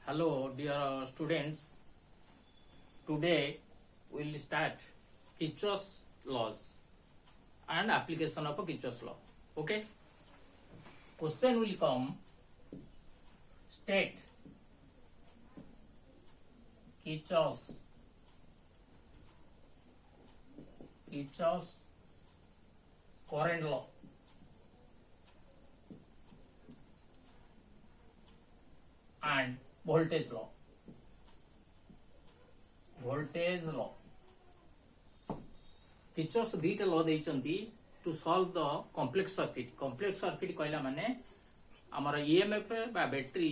Hello, dear students. Today we will start Kirchhoff's laws and application of Kirchhoff's law. Okay. Question will come. State Kirchhoff's current law. And voltage law. Kirchhoff's दीटा law देइचंती to solve the complex circuit. Complex circuit कहला माने हमारा EMF बा battery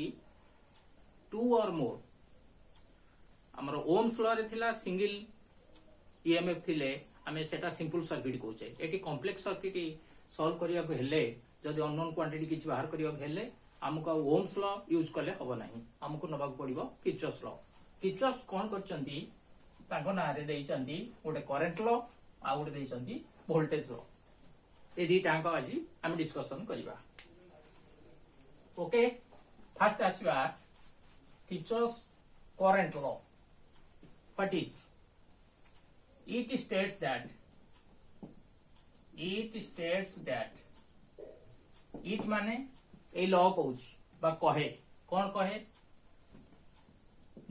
2 or more हमारा Ohm's law रे थिला single EMF थिले हमें सेटा सिंपल सर्किट कहउचे. एटी कॉम्प्लेक्स सर्किट सॉल्व करिया को हेले जदि अननोन क्वांटिटी किछ बाहर करिया को हेले हमको ओम्स लॉ यूज कले हबो नाही. हमको नबाक पड़िबो किर्चॉफ्स लॉ. किर्चॉफ्स कोन करचंती ताको ना रे देइचंती गोटे करंट लॉ आ गोटे देइचंती वोल्टेज लॉ. ए दी टांको आज हम डिस्कशन करिबा. ओके. फर्स्ट आसीबा Kirchhoff's current law. What is it states that it माने ए लॉ कहूँ बा कहे कौन कहे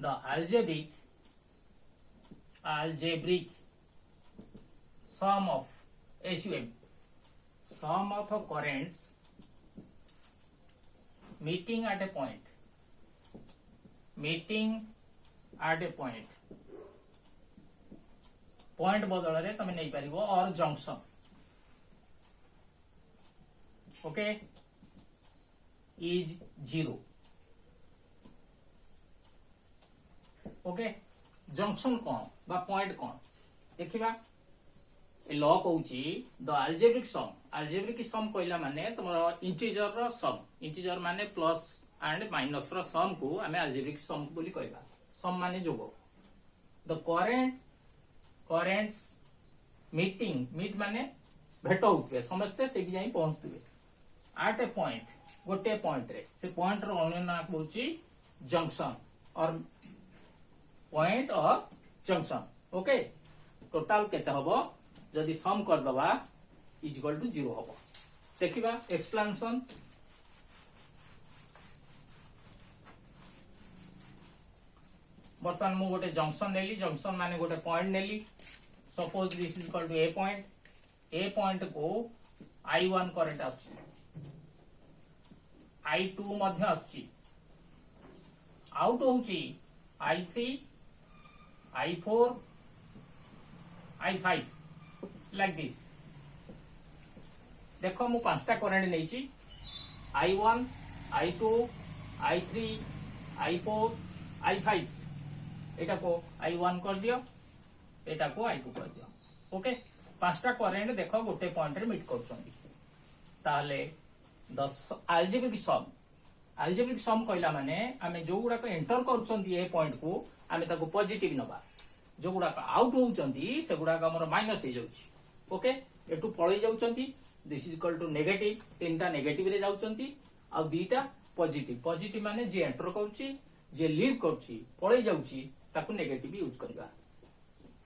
the algebraic sum of currents meeting at a point point बदल रे तमे नहीं पारिबो और junction. Okay is 0. Okay junction कौन बा पॉइंट कौन देखिबा. A law कहूची the algebraic sum कहला माने तमरो इंटीजर रो सम. इंटीजर माने प्लस एंड माइनस रो सम को हमें अल्जेब्रिक सम बोली कहबा. सम माने जोग. द करेंट्स मीट माने भेट होते समस्ते से जाई पहुंचते एट ए पॉइंट गोटे पॉइंट रे से पॉइंट रो अन्य नाम होची जंक्शन और पॉइंट और जंक्शन. ओके टोटल केते हबो जदी सम कर दबा इज इक्वल टू 0 हबो. देखिबा एक्सप्लेनेशन. बर्तमान मु गोटे जंक्शन नेली. जंक्शन माने गोटे पॉइंट नेली. Suppose this is equal to A point. A point को I1 करंट आछि, I2 मध्य आछि, आउट होउची I3 I4 I5 like this. देखो मु पांचटा current नेछि I1 I2 I3 I4 I5. एटा को I1 कर दियो, एटा को I2 कर दियो. ओके पांचटा करेंट देखो गोटे पॉइंट रे मीट करछंती. ताले 10 अल्जेब्रिक सम कहला माने हमें जो गुडा को एंटर करछंती ए पॉइंट को हमें ताको पॉजिटिव नबा. जो गुडा को आउट होउचंती से गुडा को हमर माइनस हे जाउची. ओके एटू पळै जाउचंती. This is equal to negative. तीनटा नेगेटिव रे जाउचंती आ दुईटा पॉजिटिव. पॉजिटिव माने जे एंटर करछि जे लीव करछि पळै जाउची ताको नेगेटिव यूज करबा.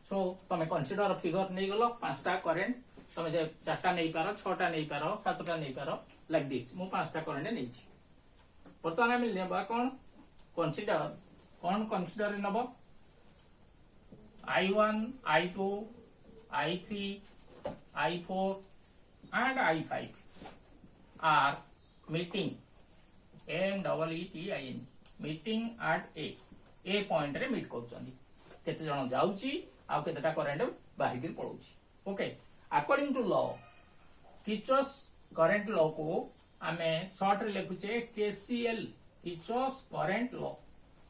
सो तमे कंसीडर फिगर नहीं गलो पांचटा करेंट तमे जे चारटा नहीं पारो, छटा नहीं पारो, सातटा नहीं पारो लाइक दिस. मु पांचटा करेंट नहीं छी. वर्तमान हम लेबा कोन consider Nebo I1 I2 I3 I4 and I5 are meeting meeting at a point रे मीट करछंती. केते जण जाउची आ केतेटा करंट बाहर गिर पळौची. Okay according to law Kirchhoff's current law को हमें शॉर्ट रे लिखुचे KCL Kirchhoff's current law.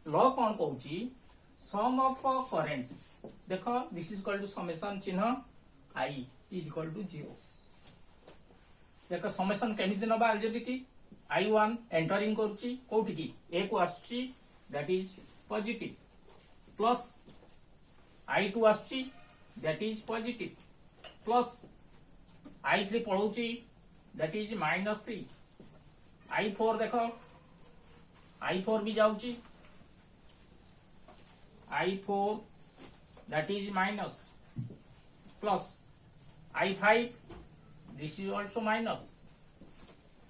Law कोन कहउची सम ऑफ करेंट्स. देखो this is equal to summation चिन्ह I इज इक्वल टू 0. देखो समेशन केमिति नबा अल्जेब्रिक I1 एंटरिंग करची कोठी की ए को आछी that is positive plus I2 आछी that is positive plus I3 पळौची दैट इज -3. I4 देखो I4 भी जाउची I4 that is minus plus I5 this is also minus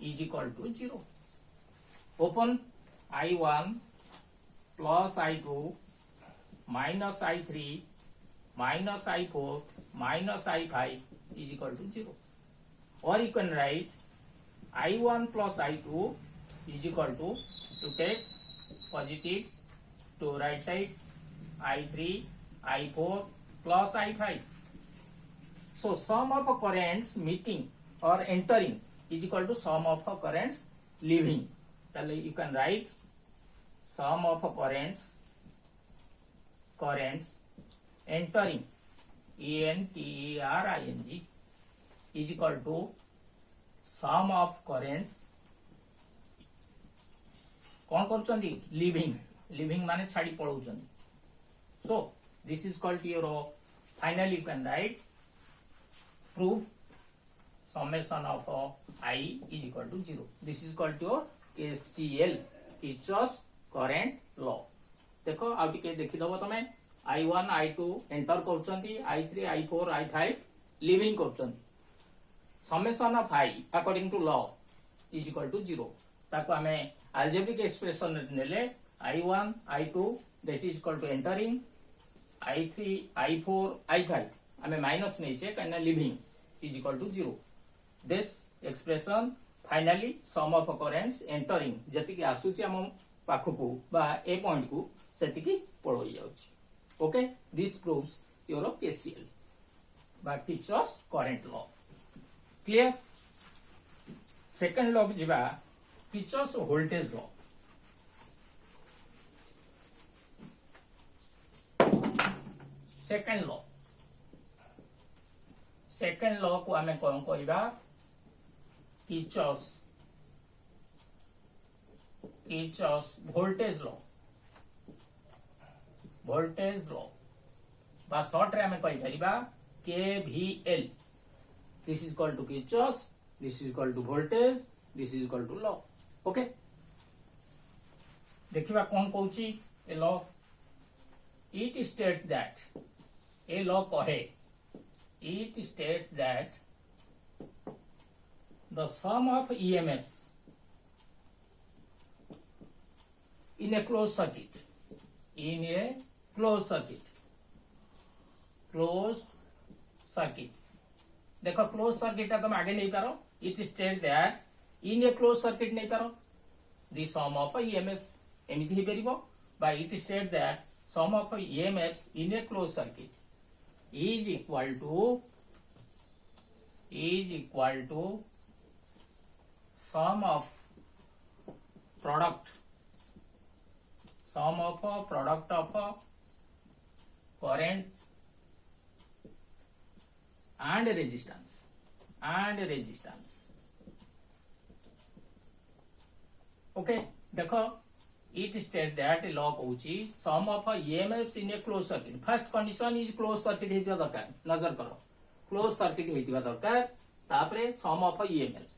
is equal to 0. Open I1 plus I2 minus I3 minus I4 minus I5 is equal to 0. Or you can write I1 plus I2 is equal to take positive to right side I3 I4 plus I5. So sum of currents meeting or entering is equal to sum of currents leaving. You can write sum of currents entering entering is equal to sum of currents कौन करुचंदी living माने छाड़ी पळौचंदी. So this is called your finally you can write prove summation of I is equal to 0. This is called your KCL Kirchhoff's current law. देखो आ टिके देखि दबो तमे I1 I2 enter करचंती I3 I4 I5 leaving करचंती. Summation of I according to law is equal to 0. ताको हमें algebraic expression नेले I1 I2 that is equal to entering I3 I4 I5 हमें माइनस नहीं छे कने living is equal to 0. This expression finally sum of occurrence entering जति कि आसुची हम पाखकू बा ए पॉइंट को सेति कि पळोई जाउची. Okay, this proves your KCL by Kirchhoff's current law. Clear? Second law जिबा Kirchhoff's voltage law. Second law को हमें कौन कहिबा Kirchhoff's voltage law बा शॉर्ट रे हमें कहि परिबा KVL. This is equal to Kirchhoff's, this is equal to voltage, this is equal to law. Okay, देखिबा कौन कहूची a law. It states that a law कहे it states that the sum of EMFs in a closed circuit देखो close circuit तुम आगे नहीं पारो. It state that in a close circuit नहीं पारो द सम ऑफ EMFs एमिति हे परिबो by it state that sum of EMFs in a close circuit is equal to sum of product of current and resistance. Okay, देखो it states that law कहूची sum of EMFs in a closed circuit. First condition is closed circuit हेतिबा दरकार. नजर करो closed circuit हेतिबा दरकार. तापरे sum of EMFs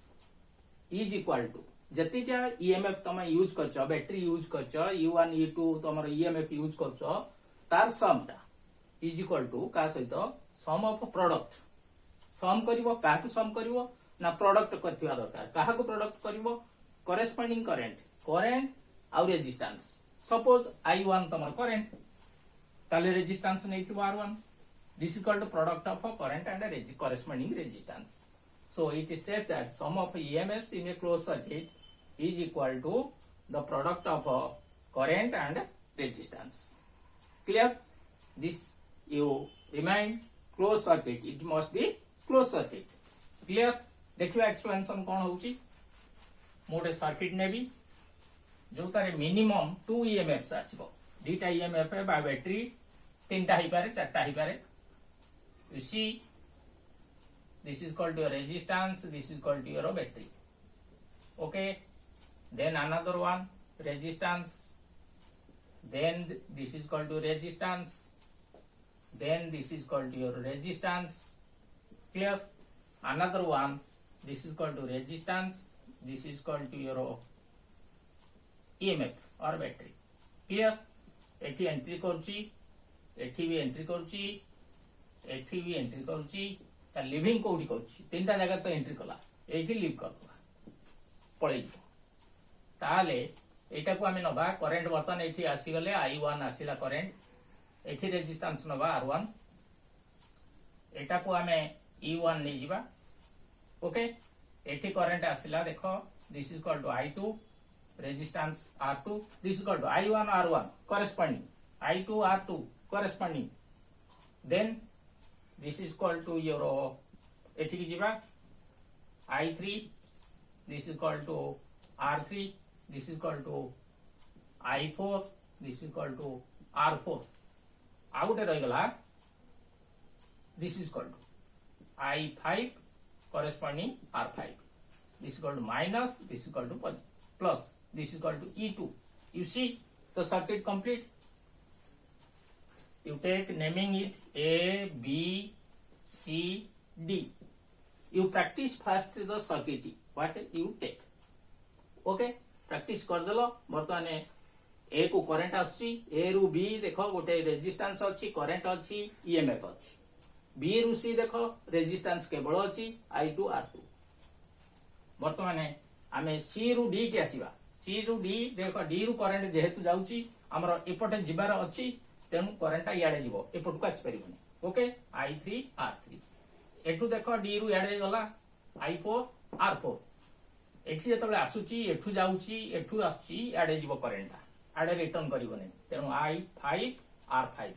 is equal to जतिटा EMF तुम use करछ battery use करछ U1 U2 तुमर EMF यूज करछ तार सम टा इज इक्वल टू का सहित सम ऑफ प्रोडक्ट. सम करिवो काहकु सम करिवो ना प्रोडक्ट करथिबा दरकार. काहकु प्रोडक्ट करिवो करेस्पोंडिंग करंट आ रेजिस्टेंस. सपोज I1 तुमर करंट ताले रेजिस्टेंस नेथिबो R1. This is called product of current and corresponding resistance. So it states that sum of EMFs in a closed circuit is equal to the product of current and resistance. Clear? This you remind closed circuit. It must be closed circuit. Clear? देखिए explanation कौन होची. मोटे circuit ने भी जो तारे minimum 2 EMFs आसीबो. दुटा EMF है बा बैटरी तीनटा ही पारे चारटा ही पारे. You see this is called your resistance, this is called your battery. Okay, then another one resistance, then this is called your resistance, then this is called your resistance. Clear? Another one, this is called your resistance, this is called your EMF or battery. Clear? एठी entry करची एठी भी entry करूची एठी भी entry करूची ता living कोठी करूची तीनटा जगह तो एंट्री कला एठी लिव करला पळै ताले एटा को आमे नबा करंट बर्तन एठी आसी गले I1 आसीला करंट एठी रेजिस्टेंस नबा R1 एटा को आमे E1 नै जिबा ओके एठी करंट आसीला देखो this is equal to I2 resistance R2 this is equal to I1 R1 corresponding I2 R2 corresponding then this is equal to your एठी की जिबा I3 this is equal to R3 this is equal to I4 this is equal to R4 आउटे रह गला this is equal to I5 corresponding R5 this is equal to minus this is equal to plus this is equal to E2 you see the circuit complete you take naming it A B C D you practice first the circuit what you take okay practice कर देलो बर्तमान ए को current आछि ए रु B देखो गोटे resistance अछि current अछि ईएमएफ अछि बी रु सी देखो रेजिस्टेंस केवल अछि I2 R2 बर्तमान आमे सी रु डी के आसीबा सी रु डी देखो डी रु करंट जेहेतु जाउछि हमर एपटे जिबार अछि तेनु करंट याडे जीवो एपट को आसी परिबनी ओके I3 R3 एठू देखो डी रु याडे गला I4 R4 एठी जेतबे आसुची एठू जाउची एठू आसुची याडे जीवो करंट आडे रिटर्न करिवने तेनु I5 R5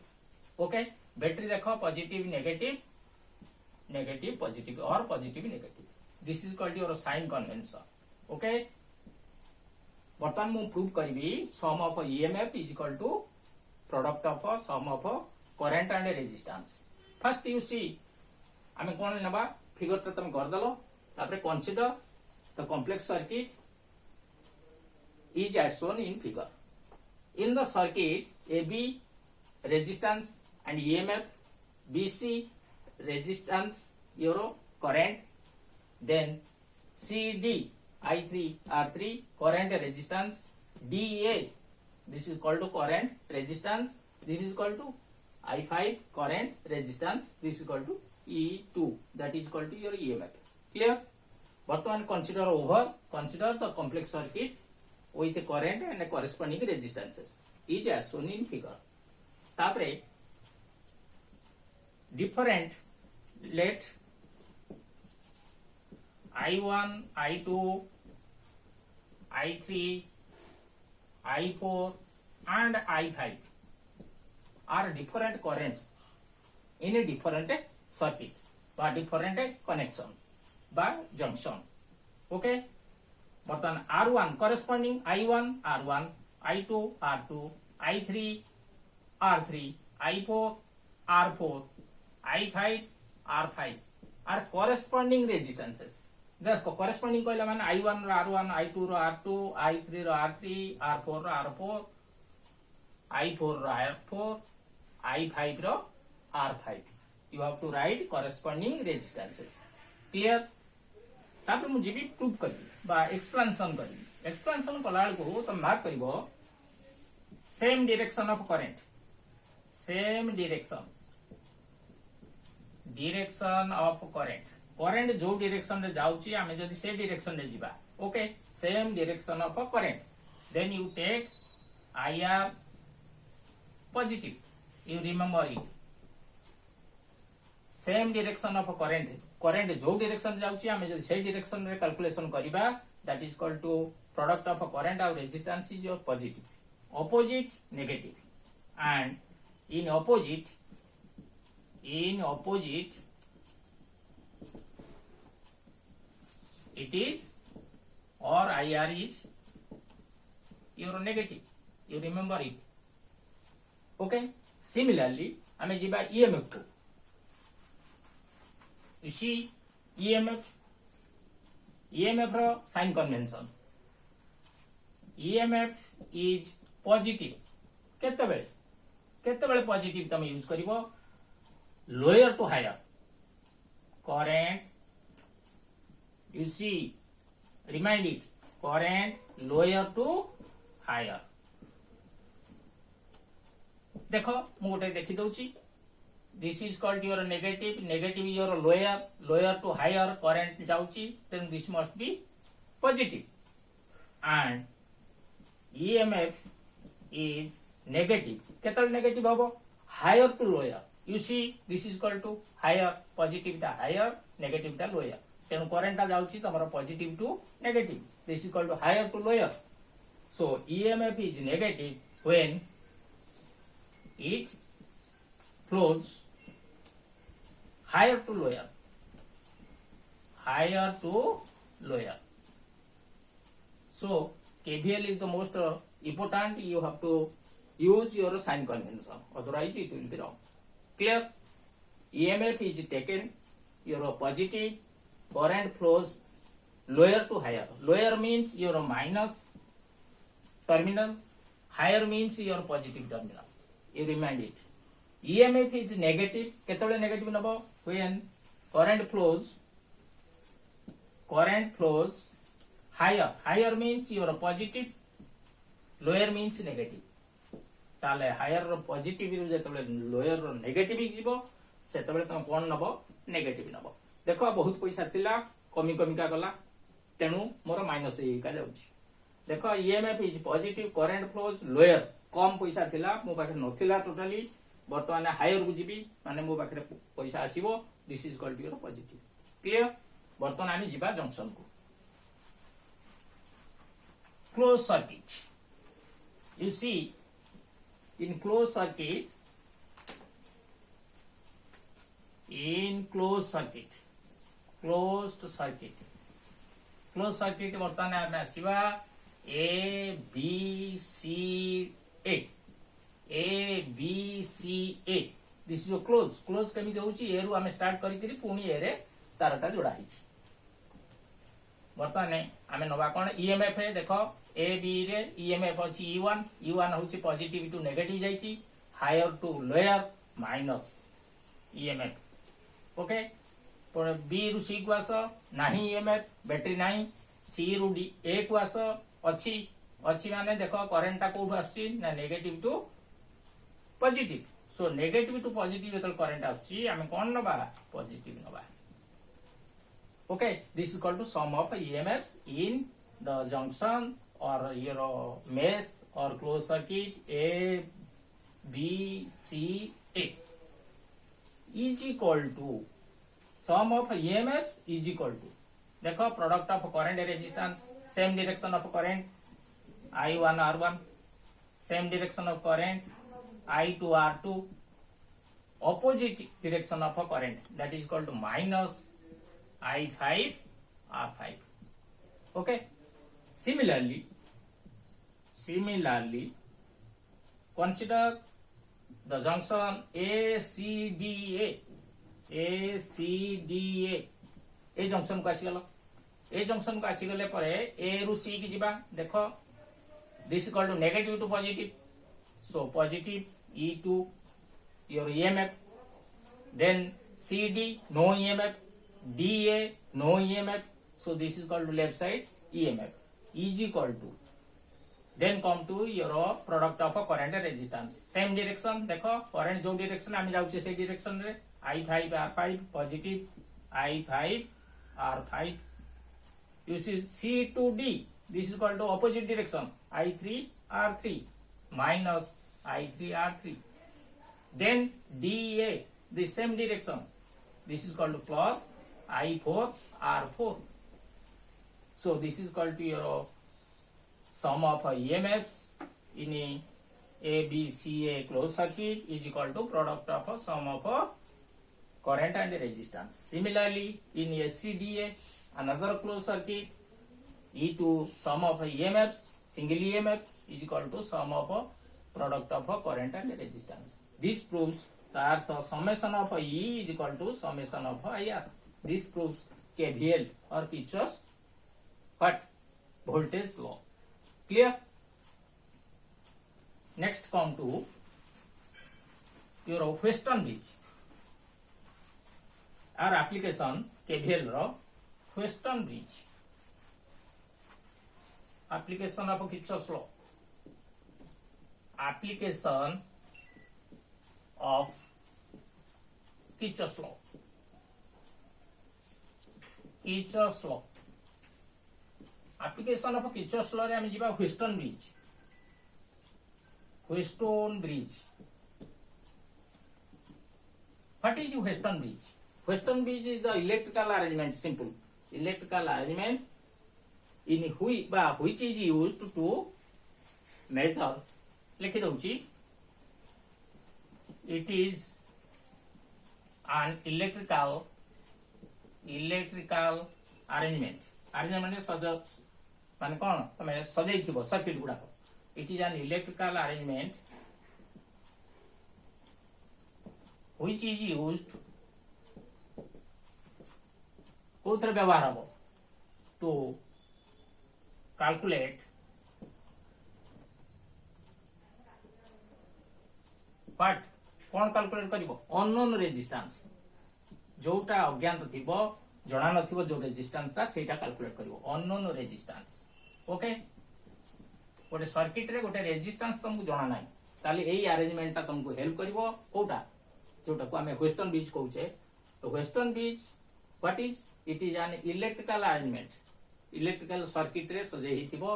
ओके बैटरी देखो पॉजिटिव नेगेटिव नेगेटिव पॉजिटिव और positive negative this is called your sign convention okay बर्तमान मु प्रूव करबी sum of EMF is equal to product of sum of current and resistance first you see आमे कोन नेबा figure त तुम कर दलो तापरे consider the complex circuit is as shown in figure in the circuit AB resistance and EMF BC resistance your current then CD I3 R3 current resistance DA this is called to current resistance this is called to I5 current resistance this is called to E2 that is called to your EMF clear बर्तमान consider over consider the complex circuit with a current and a corresponding resistances is as shown in figure तापरे different let I1 I2 I3 I4 and I5 are different currents in a different circuit by different connection by junction okay बर्तमान R1 corresponding I1 R1 I2 R2 I3 R3 I4 R4 I5 R5 are corresponding resistances देखो corresponding कहला माने I1 row R1 I2 row R2 I3 row R3 R4 row R4 I4 row R4 I5 row R5 you have to write corresponding resistances clear तापर मु GB proof करी बा explanation कला को तुम मार्क करिवो same direction of current same direction of current जो direction रे जाउची आमे जदी से डायरेक्शन रे जिबा okay same direction of current then you take IR positive you remember it same direction of current जो डायरेक्शन जाउची आमे जदी से डायरेक्शन रे कैलकुलेशन करिबा that is equal to product of current और resistance is your positive opposite negative and in opposite it is or IR is your negative you remember it okay similarly हमें जीबा EMF को you see EMF रो sign convention EMF is positive केतेबेले positive तुम use करिवो lower to higher current you see remind it current lower to higher देखो मु गोटे देखि दउची this is called your negative, negative is your lower to higher current जाउची, then this must be positive, and EMF is negative. केतल negative हबो higher to lower. You see this is called to higher, positive ता higher, negative ता lower. तेनु current ता जाउची तमरो positive to negative. This is called to higher to lower. So EMF is negative when it flows higher to lower, higher to lower. So KVL is the most important. You have to use your sign convention, otherwise it will be wrong. Clear? EMF is taken, your positive current flows lower to higher. Lower means your minus terminal, higher means your positive terminal. You remind it. EMF is negative. केतले negative Nebo when current flows higher. Higher means your positive, lower means negative. ताले higher रो positive रो जेतले lower रो negative जीवो सेतबेले तम कोन नबो negative नबो. देखो बहुत पैसा थिला कमी कमी का गला तेनु मोर माइनस ए का जाउची. देखो EMF is positive, current flows lower. कम पैसा थिला मो पाखे नथिला टोटली बर्तमान हायर को जीवी माने मो पाखे पैसा आसीबो. This is called your positive. Clear? बर्तमान आमी जीवा जंक्शन को. Close circuit. You see in close circuit बर्तमान आमे आसीबा A B C A. This is your close. Close केमी होउची ए रु आमे स्टार्ट करी करी पुनी ए रे तारटा जोड़ा हिची. बर्तमान आमे नवा कोन EMF है. देखो A B रे EMF अछि E1 होउची पॉजिटिव टू नेगेटिव जाईची, higher to lower minus EMF. Okay. पर B रु C को आस नाही EMF, बैटरी नाही. C रु D A को आस अच्छी माने देखो करंट ता कोठु आछि ना negative to positive. So negative to positive जेतल करंट आछि आमे कोन नबा पॉजिटिव नबा. Okay. This is called to sum of EMFs in the junction or your mesh or closed circuit A B C A is equal to sum of EMFs is equal to देखो product of current and resistance, same direction of current I1 R1, same direction of current I2 R2, opposite direction of a current, that is called to minus I5 R5. Okay. Similarly consider the junction ACDA. A junction को आसीगल. ए junction को आसीगले परे ए रु सी की जिबा. देखो this is called to negative to positive. So positive E2 your EMF, then CD no EMF, DA no EMF. So this is called to left side EMF is equal to, then come to your product of a current and resistance. Same direction. देखो current जो direction आमी जाउचे से direction रे I5 R5 positive I5 R5. You see C to D. This is called to opposite direction. I3 R3 minus I3 R3. Then DA, the same direction. This is called to plus I4 R4. So this is called to your sum of EMFs in A B C A closed circuit is equal to product of a sum of a current and resistance. Similarly, in SCDA, another closed circuit, E2 sum of EMFs, single EMF is equal to sum of a product of a current and resistance. This proves that the summation of E is equal to summation of IR. This proves KVL or Kirchhoff's what? Voltage law. Clear? Next come to your Western bridge. Our application KVL ro Western bridge. Application of Kirchhoff's law. Application of Kirchhoff's law. Kirchhoff's law. Application of Kirchhoff's law रे हम जीवा Wheatstone bridge. Wheatstone bridge. What is Wheatstone bridge? Wheatstone bridge is the electrical arrangement. Simple electrical arrangement in which is used to measure. लिखी दूची. It is an electrical arrangement. Arrangement सज मान कौन तमे सजाई थिबो सर्किट गुडा. It is an electrical arrangement which is used कोथरे व्यवहार हबो to calculate but कौन कैलकुलेट करिवो अननोन रेजिस्टेंस जोटा अज्ञात थिबो जणा नथिबो जो रेजिस्टेंस ता सेटा कैलकुलेट करिवो अननोन रेजिस्टेंस. ओके गोटे सर्किट रे गोटे रेजिस्टेंस तुमको जणा नाही ताले एई अरेंजमेंट ता तुमको हेल्प करिवो कोटा जोटा को हमें व्हेटस्टोन ब्रिज कहूचे. तो Wheatstone bridge what is it is an electrical arrangement. Electrical circuit रे सजे हिथिबो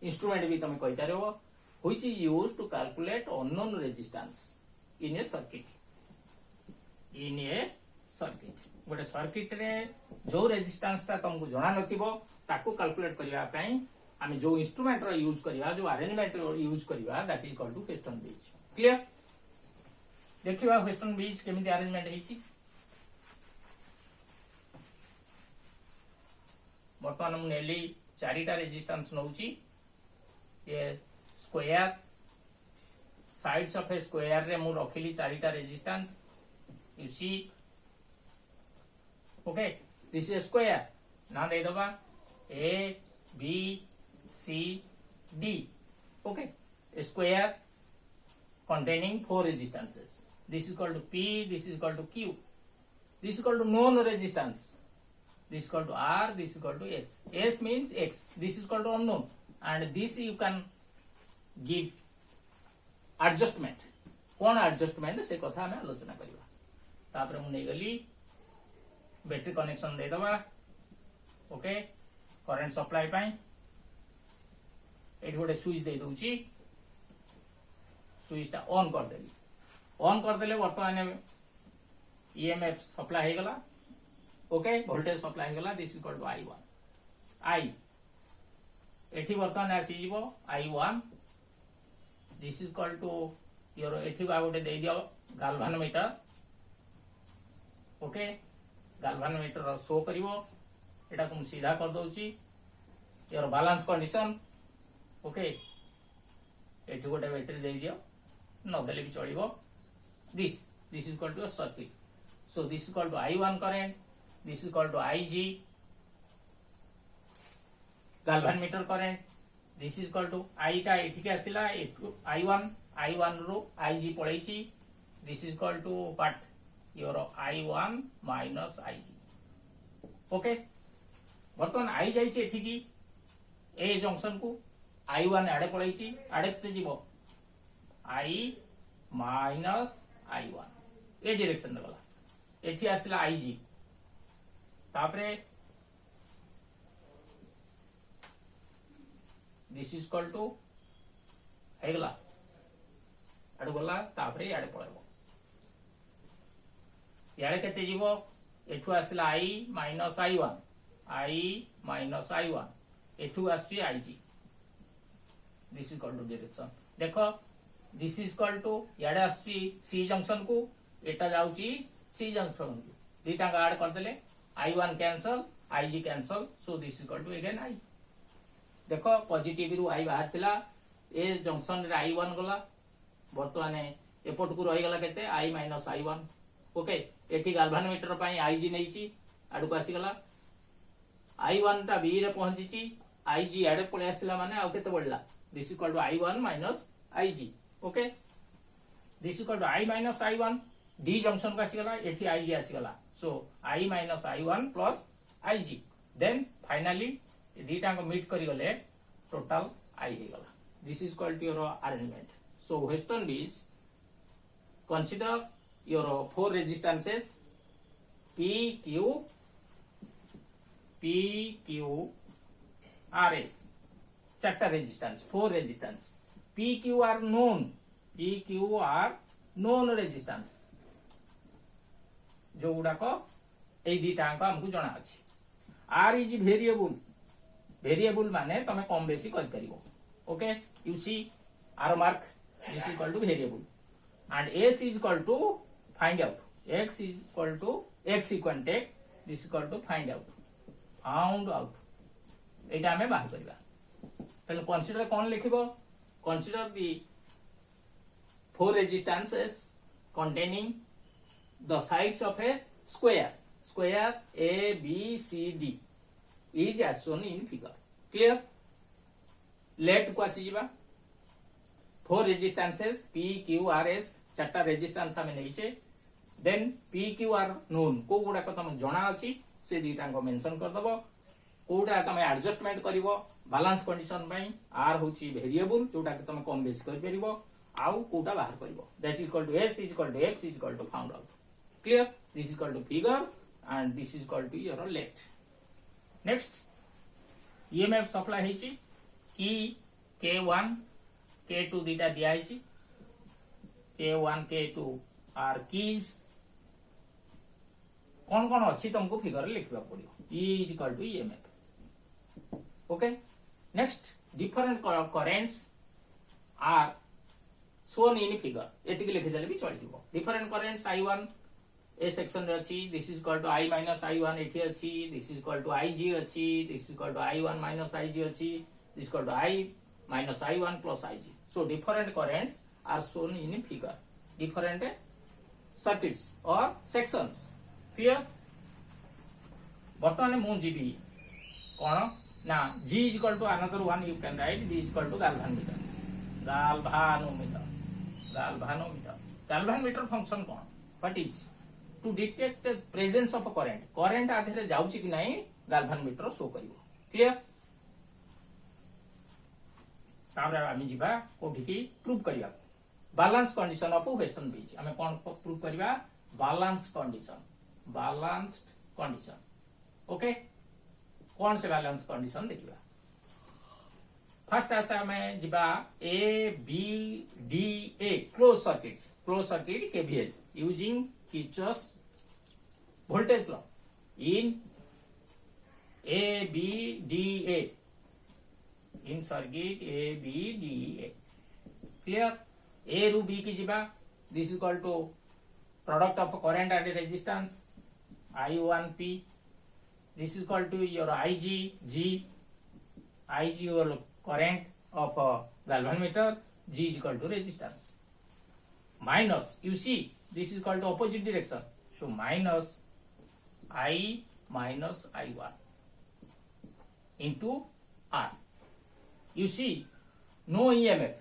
इंस्ट्रूमेंट भी तुम कहि तारेबो which is used to calculate unknown resistance in a circuit. गोटे सर्किट रे जो रेजिस्टेंस ता तुमको जणा नथिबो ताकू कैलकुलेट करिया पई आमे जो इंस्ट्रूमेंट रो यूज करिया जो अरेंजमेंट रो यूज करिया that is called to Wheatstone bridge. Clear. देखिबा व्हेटस्टोन ब्रिज केमिति अरेंजमेंट हेची. बर्तमान मु नेली चारिटा रेजिस्टेंस नउची. ये square sides of a square रे मु रखिली चारिटा resistance. You see. Okay this is square. ना दे दबा A B C D. Okay square containing 4 resistances. This is called to P, this is called to Q, this is called to known resistance, this is called to R, this is called to S. S means X, this is called to unknown, and this you can give adjustment. कौन adjustment से कथा हमें आलोचना करिवा. तापर मु नै गली battery connection दे दबा. ओके करंट सप्लाई पाई एठी गोटे स्विच दे दोची. स्विच ता ऑन कर देली. ऑन कर देले वर्तमान ईएमएफ सप्लाई हो गला. ओके वोल्टेज सप्लाई हो गला. This is called I1. आई एठी वर्तमान आसी जीवो I1. This is called to your एठी बा गोटे दे दियो गाल्वानोमीटर. ओके गाल्वानोमीटर शो करिवो. एटा को सीधा कर दोची योर बैलेंस कंडीशन. ओके एठी गोटे बैटरी दे दियो नदेले भी चलिबो. this is called to a circuit. So this is called to I1 current, this is called to IG galvanometer current, this is called to I का एठी के आसिला I1 रो IG पळैची. this is called to what your I1 minus IG. Okay बर्तमान I जाईची एठी की ए जंक्शन को I1 आडे पळैची. आडे ते जीवो I minus I1 A direction रे गला. एठी आसिला IG तापरे दिस इज कॉल्ड टू हेगला आडे गला. तापरे आडे पळैबो याडे केते जीवो एठु आसिला I माइनस I1 एठु आसी IG. This is called to direction. देखो दिस इज कॉल्ड टू याडे आसी सी जंक्शन को एटा जाउची सी जंक्शन को दीटा ऐड कर देले I1 cancel IG cancel. So this is called to again I. देखो पॉजिटिव रु I बाहर थिला ए जंक्शन रे I1 गला. वर्तमान एपोर्ट को रही गला केते I माइनस I1. ओके एठी गाल्वानोमीटर पई IG नैची आडू को आसी गला. I1 ता बी रे पहुंचीची. IG आडे पळे आसिला माने आ केते बढ़ला. This is called to I1 minus IG. Okay this is called to I minus I1 D junction को आसी गला. एठी IG आसी गला. So I minus I1 plus IG. Then finally दीटा को मीट करी गले टोटल I हे गला. This is called to your arrangement. So Wheatstone bridge consider your four resistances PQRS, चार्टा resistance, four resistance. PQ are known resistance, जो गुड़ाक ए दीटा हमको जना अछि। R is वेरिएबल माने तमे कम बेसी कर परिबो। Okay, you see R mark, this is equal to variable and S is equal to find out, X is equal to X equal take, this is equal to find out, एटा हमें बाहर करबा। पहले कंसीडर कौन लिखिबो, consider the four resistances containing the sides of a square A B C D is as shown in figure. Clear? Let को आसी जिबा, four resistances PQRS, चारटा resistance हमें नैचे। देन PQR नोन, को गुडा को तम जणा अछि से दीटा को मेंशन कर दबो। कोडा तमे एडजस्टमेंट करिवो बैलेंस कंडीशन पई। R होची वेरिएबल जोटा के तमे कम बेसी कर परिबो, आउ कोडा बाहर करिवो। That is equal to S is equal to X is equal to found out. Clear? This is equal to figure and this is equal to your let. Next, EMF supply हेची की K1 K2 दीटा दिया हेची। K1 K2 are keys कौन कौन अच्छी तुमको figure लिखवा पड़ियो। E is equal to EMF. Okay. Next, different currents are shown in figure. एतिक लिखि देले भी चली जिवो। Different currents I1 ए सेक्शन रे अछि, this is equal to I minus I1 एठी अछि, this is equal to IG अछि, this is equal to I1 minus IG अछि, this is equal to I minus I1 plus IG. So different currents are shown in figure. Different circuits or sections. Clear? बर्तमान मु GB कोन ना G is equal to another one you can write, B is equal to galvanometer. Galvanometer function cone? What is? To detect the presence of a current. Current आधे जाउची कि नहीं galvanometer show करिवो। Clear? ताबरे आमी जिबा कोठी की प्रूव करिया balance condition of western bridge. हमें कोन प्रूव करिवा? Balance condition. ओके, कौन से बैलेंस कंडीशन देखिबा। फर्स्ट आसा हमें जिबा A B D A close circuit KVL using Kirchhoff's voltage law in ABDA, in circuit ABDA. Clear? A ru B की जिबा, this is equal to product of current and resistance I1P, this is equal to your IG your current of galvanometer, G is equal to resistance, minus, you see this is equal to opposite direction, so minus I minus I1 into R. You see no EMF,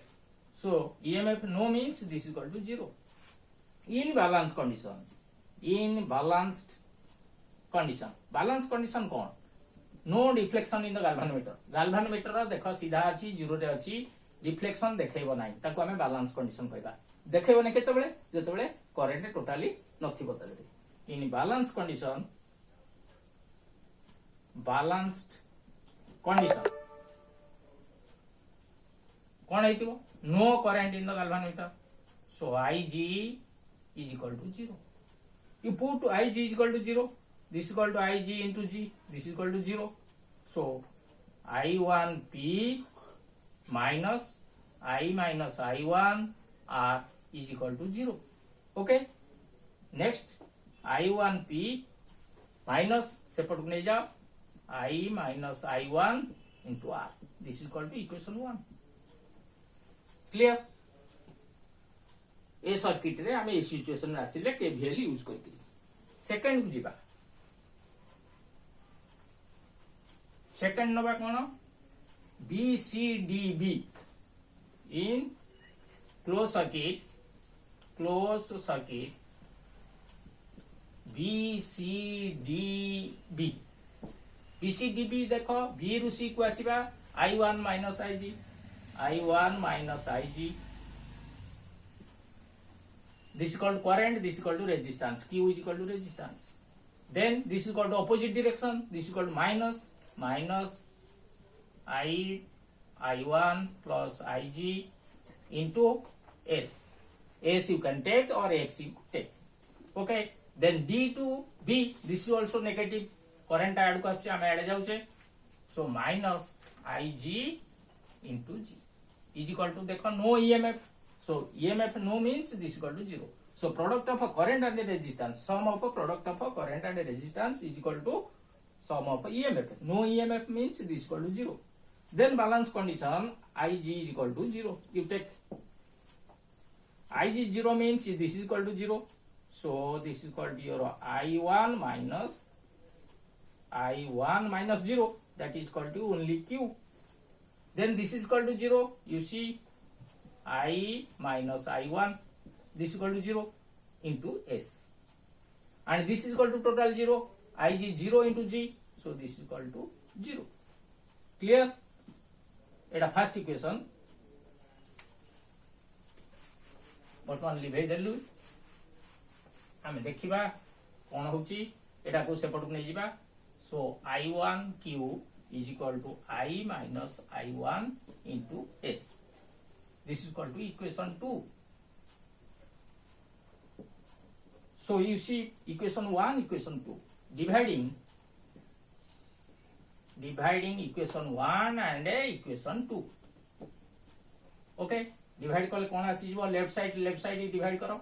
so EMF no means this is equal to 0 in balance condition. Balance condition कौन? No deflection in the galvanometer देखो सीधा अच्छी 0 रे अच्छी, deflection देखैबो नाही, ताको हमें balance condition कहबा। देखैबो ने केतेबेले जेतेबेले करंट टोटली नथिबो तले। इन बैलेंस कंडीशन कोन हेतिबो? No current in the galvanometer, so IG is equal to 0. You put IG is equal to 0, this is equal to IG into G, this is equal to 0, so I1P minus I minus I1 R is equal to 0. Okay, next I1P minus separate नहीं जाओ, I minus I1 into R, this is equal to equation 1. Clear? A circuit रे हमें ए situation आसिले KVL use करके second को जीवा। Second नबा कोन? BCDB in closed circuit BCDB देखो B रु C को आसीबा I1 minus IG this is called current, this is called to resistance, Q is equal to resistance. Then this is called opposite direction, this is called minus I1 plus Ig into S. S you can take or X you take. Okay. Then D to B, this is also negative. Current add ko आमे add जाउचे. So minus Ig into G is equal to देखो no EMF. So EMF no means this is equal to 0. So product of a current and a resistance, sum of a product of a current and a resistance is equal to sum of a EMF. No EMF means this is equal to 0. Then balance condition Ig is equal to 0. You take Ig 0 means this is equal to 0. So this is called your I1 minus 0. That is called to only Q. Then this is equal to 0. You see I minus I1. This is equal to 0 into S. And this is equal to total 0. Ig 0 into G. So this is equal to 0. Clear? It a first equation. बर्तमान live देलु आमे देखिबा कोन होची एटा को सेपट को नै जिबा सो I1 Q is equal to I minus I1 into S. This is equal to equation 2. So you see equation 1, equation 2 dividing equation 1 and equation 2. Okay, divide कले कोन आसी जिवो लेफ्ट साइड डिवाइड करो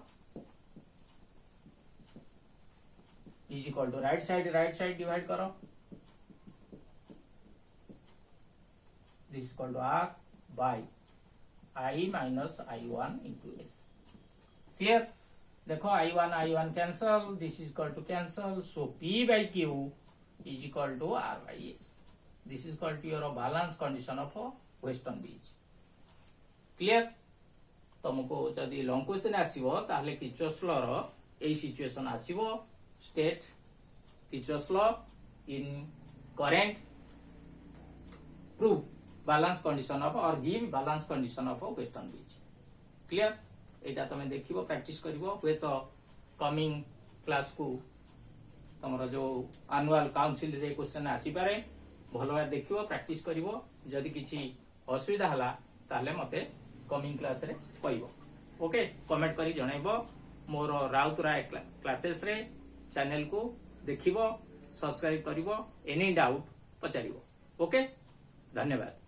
is equal to right side divide करो. This is equal to R by I minus I1 into S. Clear? देखो I1 cancel, this is equal to cancel, so P by Q is equal to R by S. This is called to your balance condition of a western bridge. Clear? तुमको जदि long question आसीबो ताहले Kirchhoff's law रो a situation आसीबो state Kirchhoff's law in current prove balance condition of or give balance condition of a western bridge. Clear? एटा तमे देखिबो practice करिवो with coming class को तमरो जो annual council रे क्वेश्चन आसी पारे भलो भाबे देखिबो प्रैक्टिस करिवो जदि किछि असुविधा हला ताहले मते कमिंग क्लास रे कहिबो. ओके, कमेंट करी जणाइबो. मोर राउतराय क्लासेस रे चैनल को देखिबो, सब्सक्राइब करिवो, एनी डाउट पचारिवो. ओके, धन्यवाद.